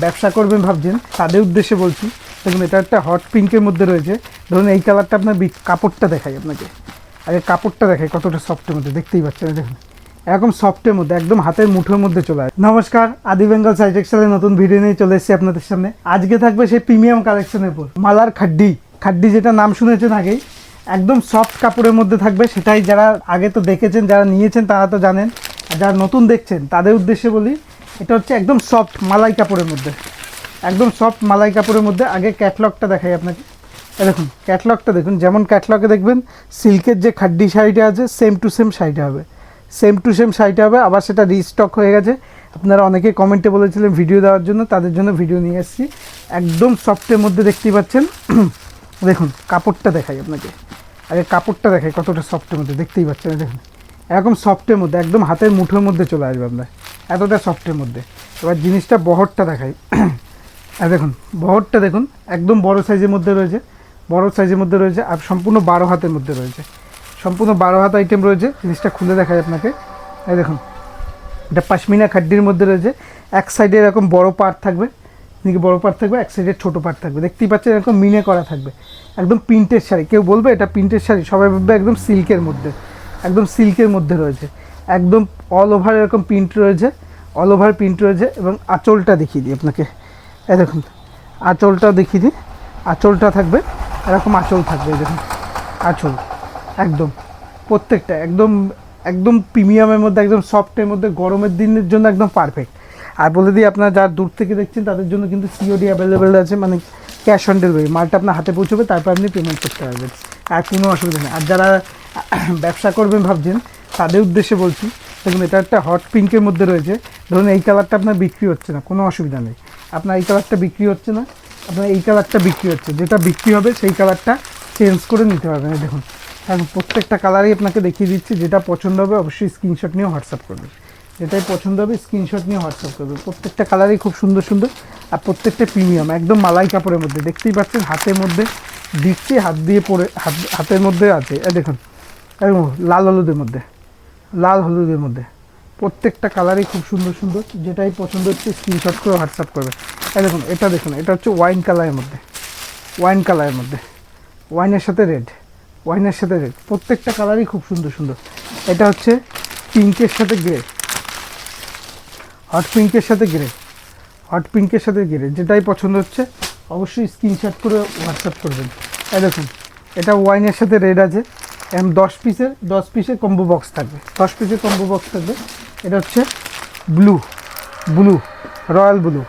ব্যবসা করবেন ভাবছেন তাদের উদ্দেশ্যে বলছি। দেখুন এটা একটা হট পিঙ্কের মধ্যে রয়েছে। ধরুন এই কালারটা আপনার কাপড়টা দেখাই আপনাকে, আগে কাপড়টা দেখাই কতটা সফটের মধ্যে, দেখতেই পাচ্ছেন। দেখুন এরকম সফটের মধ্যে একদম হাতের মুঠোর মধ্যে চলে আসে। নমস্কার, আদি বেঙ্গল সাই টেক্সটাইলের নতুন ভিডিও নিয়ে চলে এসেছি আপনাদের সামনে। আজকে থাকবে সেই প্রিমিয়াম কালেকশনের উপর, মালার খাড্ডি যেটা নাম শুনেছেন আগেই, একদম সফট কাপড়ের মধ্যে থাকবে। সেটাই যারা আগে তো দেখেছেন, যারা নিয়েছেন তারা তো জানেন, আর যারা নতুন দেখছেন তাদের উদ্দেশ্যে বলি, এটা হচ্ছে একদম সফট মালাই কাপড়ের মধ্যে, একদম সফট মালাই কাপড়ের মধ্যে। আগে ক্যাটলগটা দেখাই আপনাকে। দেখুন ক্যাটলগটা দেখুন, যেমন ক্যাটলগে দেখবেন সিল্কের যে খাড্ডি শাড়িটা আছে সেম টু সেম শাড়িটা হবে, সেম টু সেম শাড়িটা হবে। আবার সেটা রিস্টক হয়ে গেছে, আপনারা অনেকে কমেন্টে বলেছিলেন ভিডিও দেওয়ার জন্য, তাদের জন্য ভিডিও নিয়ে এসেছি। একদম সফটের মধ্যে দেখতেই পাচ্ছেন। দেখুন কাপড়টা দেখাই আপনাকে, আগে কাপড়টা দেখাই কতটা সফটের মধ্যে, দেখতেই পাচ্ছেন। দেখুন এরকম সফটের মধ্যে একদম হাতের মুঠোর মধ্যে চলে আসবে আপনার, এতটা সফটের মধ্যে। এবার জিনিসটা বহরটা দেখাই। আর দেখুন বহরটা দেখুন, একদম বড় সাইজের মধ্যে রয়েছে, বড় সাইজের মধ্যে রয়েছে, আর সম্পূর্ণ 12 হাতের মধ্যে রয়েছে, সম্পূর্ণ 12 হাত আইটেম রয়েছে। জিনিসটা খুলে দেখাই আপনাকে। এই দেখুন এটা পাশমিনা খাড্ডির মধ্যে রয়েছে। এক সাইডে এরকম বড় পার্ট থাকবে, এদিকে বড় পার্ট থাকবে, এক সাইডে ছোটো পার্ট থাকবে, দেখতেই পাচ্ছেন। এরকম মিনে করা থাকবে, একদম প্রিন্টের শাড়ি। কেউ বলবে এটা প্রিন্টের শাড়ি, সবাই বলবে একদম সিল্কের মধ্যে, একদম সিল্কের মধ্যে রয়েছে। একদম অল ওভার এরকম প্রিন্ট রয়েছে, অল ওভার প্রিন্ট রয়েছে। এবং আঁচলটা দেখিয়ে দিই আপনাকে। এই দেখুন আঁচলটাও দেখিয়ে দিই, আঁচলটা থাকবে এরকম, আঁচল থাকবে। এই দেখুন আঁচল একদম প্রত্যেকটা একদম একদম প্রিমিয়ামের মধ্যে, একদম সফটের মধ্যে, গরমের দিনের জন্য একদম পারফেক্ট। আর বলে দিই, আপনারা যারা দূর থেকে দেখছেন তাদের জন্য কিন্তু সিওডি অ্যাভেলেবেল আছে, মানে ক্যাশ অন ডেলিভারি। মালটা আপনার হাতে পৌঁছবে, তারপর আপনি পেমেন্ট করতে পারবেন, আর কোনো অসুবিধা নেই। আর যারা ব্যবসা করবেন ভাবছেন তাদের উদ্দেশ্যে বলছি, দেখুন এটা একটা হট পিঙ্কের মধ্যে রয়েছে। ধরুন এই কালারটা আপনার বিক্রি হচ্ছে না, কোনো অসুবিধা নেই। আপনার এই কালারটা বিক্রি হচ্ছে না, আপনার এই কালারটা বিক্রি হচ্ছে, যেটা বিক্রি হবে সেই কালারটা চেঞ্জ করে নিতে পারবেন। দেখুন এখন প্রত্যেকটা কালারই আপনাকে দেখিয়ে দিচ্ছি, যেটা পছন্দ হবে অবশ্যই স্ক্রিনশট নিয়ে হোয়াটসঅ্যাপ করবেন, যেটাই পছন্দ হবে স্ক্রিনশট নিয়ে হোয়াটসঅ্যাপ করবেন। প্রত্যেকটা কালারই খুব সুন্দর সুন্দর, আর প্রত্যেকটা প্রিমিয়াম, একদম মালাই কাপড়ের মধ্যে। দেখতেই পাচ্ছেন হাতের মধ্যে দিচ্ছি, হাত দিয়ে পরে হাতের মধ্যে আছে। দেখুন একদম লাল হলুদের মধ্যে, লাল হলুদের মধ্যে প্রত্যেকটা কালারই খুব সুন্দর সুন্দর। যেটাই পছন্দ হচ্ছে স্ক্রিনশট করে হোয়াটসঅ্যাপ করবে। দেখুন এটা দেখুন, এটা হচ্ছে ওয়াইন কালারের মধ্যে, ওয়াইন কালারের মধ্যে, ওয়াইনের সাথে রেড, ওয়াইনের সাথে রেড, প্রত্যেকটা কালারই খুব সুন্দর সুন্দর। এটা হচ্ছে পিঙ্কের সাথে গ্রে, হট পিঙ্কের সাথে গ্রে, হট পিঙ্কের সাথে গ্রে, যেটাই পছন্দ হচ্ছে অবশ্যই স্ক্রিনশট করে হোয়াটসঅ্যাপ করবেন। এই দেখুন এটা ওয়াইনের সাথে রেড আছে, এরকম 10 পিসের কম্বো বক্স থাকবে, 10 পিসের কম্বো বক্স থাকবে। এটা হচ্ছে ব্লু, রয়্যাল ব্লু,